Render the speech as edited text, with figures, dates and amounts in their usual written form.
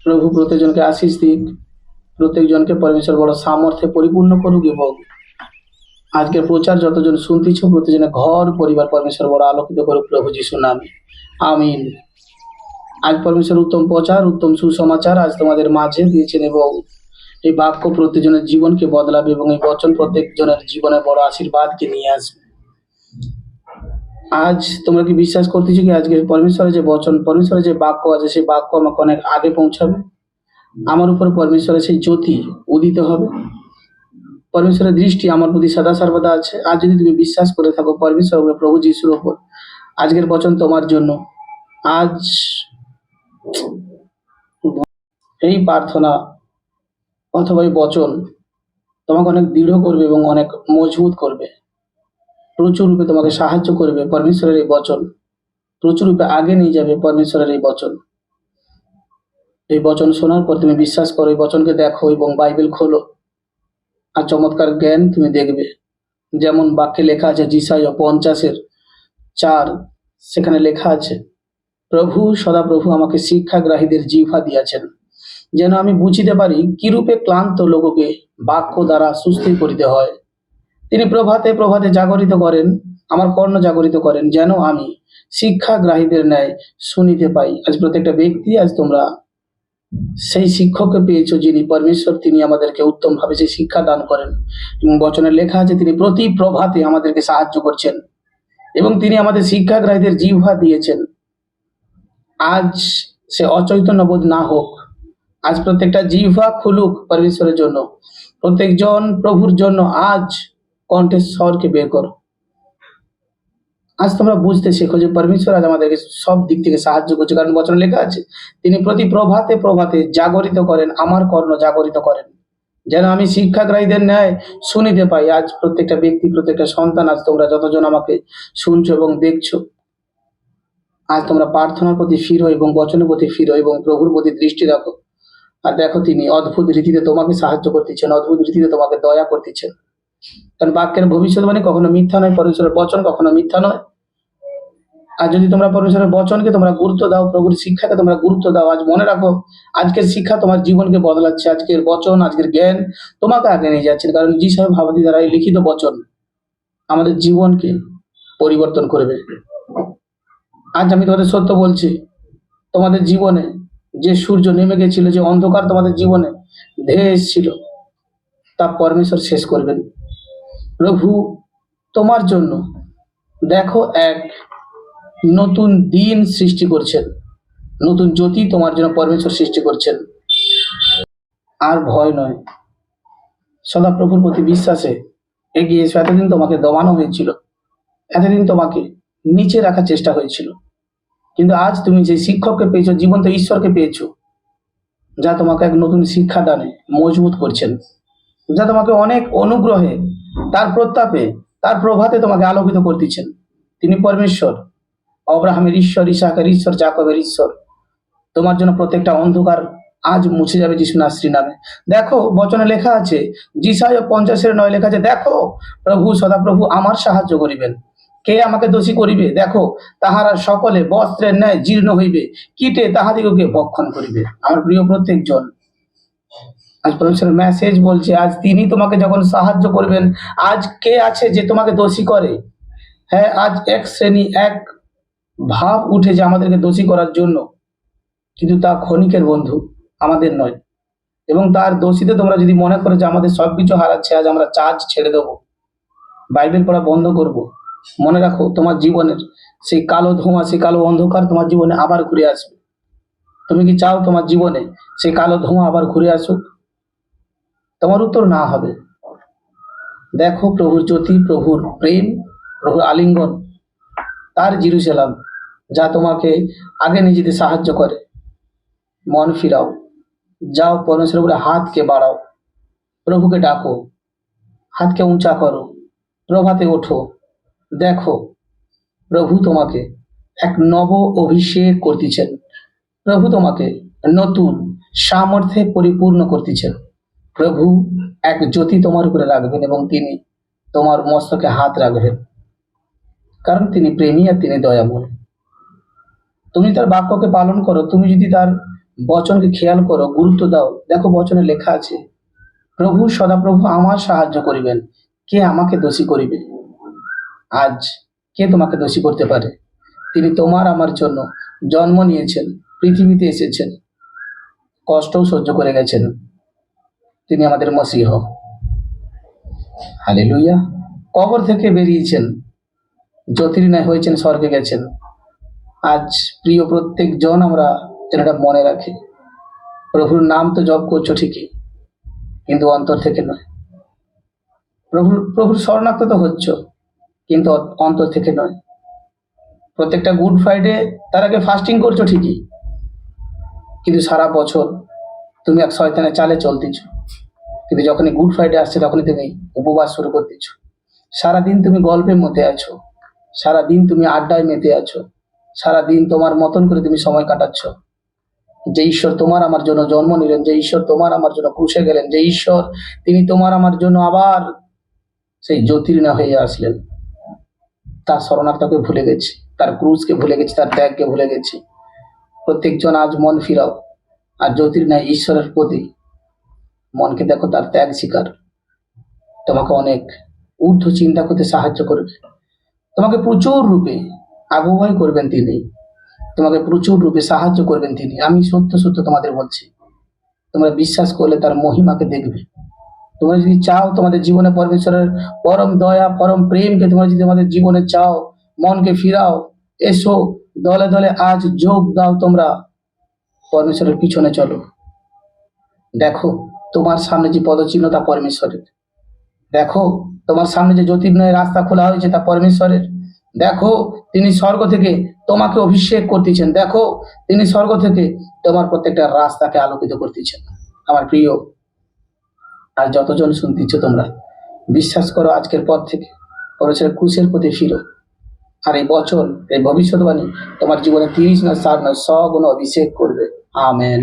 প্রভু প্রত্যেকজনকে আশিস দিক, প্রত্যেকজনকে পরমেশ্বর বড় সামর্থ্যে পরিপূর্ণ করুক এবং আজকের প্রচার যতজন শুনতেছ প্রত্যেকজনের ঘর পরিবার পরমেশ্বর বড় আলোকিত করুক প্রভু যিশুর নামে, আমিন। আজ পরমেশ্বর উত্তম প্রচার, উত্তম সুসমাচার আজ তোমাদের মাঝে দিয়েছেন এবং এই বাক্য প্রত্যেকজনের জীবনকে বদলাবে এবং এই বচন প্রত্যেকজনের জীবনে বড় আশীর্বাদকে নিয়ে আসবে। আজ তোমরা কি বিশ্বাস করতেছো কি আজকে পরমেশ্বরের যে বচন, পরমেশ্বরের যে বাক্য আছে সেই বাক্য আমাকে অনেক আগে পৌঁছাবে? আমার উপর পরমেশ্বরের সেই জ্যোতি উদিত হবে, পরমেশ্বরের দৃষ্টি আমার প্রতি সদা সর্বদা আছে। আজ যদি তুমি বিশ্বাস করে থাকো পরমেশ্বর উপর, প্রভু যিশুর উপর, আজকের বচন তোমার জন্য। আজ এই প্রার্থনা অথবা এই বচন তোমাকে অনেক দৃঢ় করবে এবং অনেক মজবুত করবে, প্রচুর রূপে তোমাকে সাহায্য করবে। পরমেশ্বরের এই বচন প্রচুর রূপে আগে নিয়ে যাবে। পরমেশ্বরের এই বচন, এই বচন শোনার পর তুমি বিশ্বাস করো, এই বচনকে দেখো এবং বাইবেল খোলো, আর চমৎকার জ্ঞান তুমি দেখবে। যেমন বাক্যে লেখা আছে যিশায়া 50:4, সেখানে লেখা আছে, প্রভু সদাপ্রভু আমাকে শিক্ষাগ্রাহীদের জিহ্বা দিয়াছেন, যেন আমি বুঝিতে পারি কিরূপে ক্লান্ত লোককে বাক্য দ্বারা সুস্থির করিতে হয়। তিনি প্রভাতে প্রভাতে জাগরিত করেন, আমার কর্ণ জাগরিত করেন, যেন আমি শিক্ষাগ্রাহীদের ন্যায় শুনিতে পাই। আজ প্রত্যেকটা ব্যক্তি, আজ তোমরা সেই শিক্ষককে পেয়েছো যিনি পরমেশ্বর, তিনি আমাদেরকে উত্তম ভাবে সেই শিক্ষা দান করেন এবং বচনে লেখা আছে তিনি প্রতি প্রভাতে আমাদেরকে সাহায্য করছেন এবং তিনি আমাদের শিক্ষাগ্রাহীদের জিহ্বা দিয়েছেন। আজ সে অচৈতন্য বোধ না হোক, আজ প্রত্যেকটা জিহ্বা খুলুক পরমেশ্বরের জন্য, প্রত্যেকজন প্রভুর জন্য আজ কণ্ঠের স্বরকে বের করো। আজ তোমরা বুঝতে শেখো যে পরমেশ্বর আজ আমাদেরকে সব দিক থেকে সাহায্য করছে, কারণ বচনে লেখা আছে তিনি প্রতি প্রভাতে প্রভাতে জাগরিত করেন, আমার কর্ণ জাগরিত করেন, যেন আমি শিক্ষাগ্রাহীদের ন্যায় শুনিতে পাই। আজ প্রত্যেকটা ব্যক্তি, প্রত্যেকটা সন্তান, আজ তোমরা যতজন আমাকে শুনছো এবং দেখছো, আজ তোমরা প্রার্থনার প্রতি ফিরো এবং বচনের প্রতি ফিরো এবং প্রভুর প্রতি দৃষ্টি রাখো। আর দেখো তিনি অদ্ভুত রীতিতে তোমাকে সাহায্য করতেছেন, অদ্ভুত রীতিতে তোমাকে দয়া করতেছেন, কারণ বাক্যের ভবিষ্যৎবাণী কখনো মিথ্যা নয়, পরমেশ্বরের বচন কখনো মিথ্যা নয়। আর যদি তোমরা পরমেশ্বরের বচনকে তোমরা গুরুত্ব দাও, প্রভুর শিক্ষাকে তোমরা গুরুত্ব দাও, আজ মনে রাখো আজকের শিক্ষা তোমার জীবনকে বদলাচ্ছে, আজকের বচন, আজকের জ্ঞান তোমাকে আগে নিয়ে যাচ্ছে, কারণ যিশায়া ভাবাদী দ্বারা এই লিখিত বচন আমাদের জীবনকে পরিবর্তন করবে। আজ আমি তোমাদের সত্য বলছি, তোমাদের জীবনে যে সূর্য নেমে গেছিল, যে অন্ধকার তোমাদের জীবনে ধেয়ে এসেছিল, তা পরমেশ্বর শেষ করবেন। প্রভু তোমার জন্য দেখো এক নতুন দিন সৃষ্টি করছেন, নতুন জ্যোতি তোমার জন্য পরমেশ্বর সৃষ্টি করছেন। আর ভয় নয়, সদাপ্রভুর প্রতি বিশ্বাসে এগিয়ে এসো। এতদিন তোমাকে দমানো হয়েছিল, এতদিন তোমাকে নিচে রাখার চেষ্টা হয়েছিল, কিন্তু আজ তুমি যে শিক্ষককে পেয়েছো, জীবন্ত ঈশ্বরকে পেয়েছো, যা তোমাকে এক নতুন শিক্ষা দানে মজবুত করছেন, যা তোমাকে অনেক অনুগ্রহে, তার প্রতাপে, তার প্রভাতে তোমাকে আলোকিত করতেছেন। তিনি পরমেশ্বর, অব্রাহামের ঈশ্বর, ইসাকের ঈশ্বর, যাকবের ঈশ্বর। তোমার জন্য প্রত্যেকটা অন্ধকার আজ মুছে যাবে যিশু নাসরীর নামে। দেখো বচনে লেখা আছে, যিশায়া 50:9 লেখা আছে, দেখো প্রভু সদাপ্রভু আমার সাহায্য করিবেন, কে আমাকে দোষী করিবে? দেখো তাহারা সকলে বস্ত্রের ন্যায় জীর্ণ হইবে, কীটে তাহাদিগকে ভক্ষণ করিবে। আমার প্রিয় প্রত্যেকজন, আজ পরমেশ্বরের মেসেজ বলছে, আজ তিনি তোমাকে যখন সাহায্য করবেন, আজ কে আছে যে তোমাকে দোষী করে? হ্যাঁ, আজ এক শ্রেণী, এক ভাব উঠে যে আমাদেরকে দোষী করার জন্য, কিন্তু তা ক্ষণিকের বন্ধু, আমাদের নয়। এবং তার দোষীতে তোমরা যদি মনে করো যে আমাদের সবকিছু হারাচ্ছে, আজ আমরা চার্জ ছেড়ে দেবো, বাইবেল পড়া বন্ধ করব, মনে রাখো তোমার জীবনের সেই কালো ধোঁয়া, সেই কালো অন্ধকার তোমার জীবনে আবার ঘুরে আসবে। তুমি কি চাও তোমার জীবনে সেই কালো ধোঁয়া আবার ঘুরে আসুক? তোমার উত্তর না হবে। দেখো প্রভুর জ্যোতি, প্রভুর প্রেম, প্রভুর আলিঙ্গন, তার জেরুজালেম, যা তোমাকে আগে নিয়ে যেতে সাহায্য করে। মন ফিরাও, যাও পরমেশ্বরের উপরে হাতকে বাড়াও, প্রভুকে ডাকো, হাতকে উঁচা করো, প্রভাতে ওঠো। দেখো প্রভু তোমাকে এক নব অভিষেক করতেছেন, প্রভু তোমাকে নতুন সামর্থ্যে পরিপূর্ণ করতেছেন। প্রভু এক জ্যোতি তোমার উপরে রাখবেন এবং তিনি তোমার মস্তকে হাত রাখবেন, কারণ তিনি প্রেমী আর তিনি দয়াময়। তুমি তার বাক্যকে পালন করো, তুমি যদি তার বচনকে খেয়াল করো, গুরুত্ব দাও। দেখো বচনে লেখা আছে, প্রভু সদাপ্রভু আমার সাহায্য করিবেন, কে আমাকে দোষী করিবে? আজ কে তোমাকে দোষী করতে পারে? তিনি তোমার আমার জন্য জন্ম নিয়েছেন, পৃথিবীতে এসেছেন, কষ্টও সহ্য করে গেছেন। তিনি আমাদের মসিহ। হালেলুয়া। কবর থেকে বেরিয়েছেন, জ্যোতির্ময় হয়েছেন, স্বর্গে গেছেন। আজ প্রিয় প্রত্যেক জন আমরা যেন এটা মনে রাখি। প্রভুর নাম তো জপ করছো ঠিকই, কিন্তু অন্তর থেকে নয়। প্রভুর শরণার্থ তো হচ্ছ, কিন্তু অন্তর থেকে নয়। প্রত্যেকটা গুড ফ্রাইডে তার আগে ফাস্টিং করছো ঠিকই, কিন্তু সারা বছর তুমি এক শয়তানের চালে চলতেছ। কিন্তু যখনই গুড ফ্রাইডে আসছে তখনই তুমি উপবাস শুরু করতেছ। সারাদিন তুমি গল্পের মধ্যে আছো, সারাদিন তুমি আড্ডায় মেতে আছো, সারাদিন তোমার মতন করে তুমি সময় কাটাচ্ছ। যে ঈশ্বর তোমার আমার জন্য জন্ম নিলেন, যে ঈশ্বর তোমার আমার জন্য ক্রুশে গেলেন, যে ঈশ্বর তিনি তোমার আমার জন্য আবার সেই জ্যোতির্ময় হয়ে আসলেন, তার শরণার্থকে ভুলে গেছি, তার ক্রুশকে ভুলে গেছি, তার ত্যাগকে ভুলে গেছি। প্রত্যেকজন আজ মন ফিরাও, আর জ্যোতির্ময় ঈশ্বরের প্রতি মনকে দেখো, তার ত্যাগ স্বীকার তোমাকে অনেক ঊর্ধ্ব চিন্তা করতে সাহায্য করবে। তোমাকে প্রচুর রূপে আগুয়াই করবেন তিনি, তোমাকে প্রচুর রূপে সাহায্য করবেন তিনি। আমি সত্য সত্য তোমাদের বলছি, তোমরা বিশ্বাস করলে তার মহিমাকে দেখবে। তোমরা যদি চাও তোমাদের জীবনে পরমেশ্বরের পরম দয়া, পরম প্রেমকে তোমরা যদি তোমাদের জীবনে চাও, মনকে ফিরাও, এসো দলে দলে আজ যোগ দাও, তোমরা পরমেশ্বরের পিছনে চলো। দেখো তোমার সামনে যে পদচিহ্ন তা পরমেশ্বরের। দেখো তোমার সামনে যে জ্যোতির্ময় রাস্তা খোলা হয়েছে তা পরমেশ্বরের। দেখো তিনি স্বর্গ থেকে তোমাকে অভিষেক করতেছেন। দেখো তিনি স্বর্গ থেকে তোমার প্রত্যেকটা রাস্তাকে আলোকিত করতেছেন। আমার প্রিয়, আর যতজন শুনতেছ তোমরা বিশ্বাস করো, আজকের পর থেকে পরমেশ্বরের ক্রুশের প্রতি ফিরো। আর এই বচন, এই ভবিষ্যৎবাণী তোমার জীবনে 30 নয় 60 নয় 100 গুণ অভিষেক করবে। আমেন।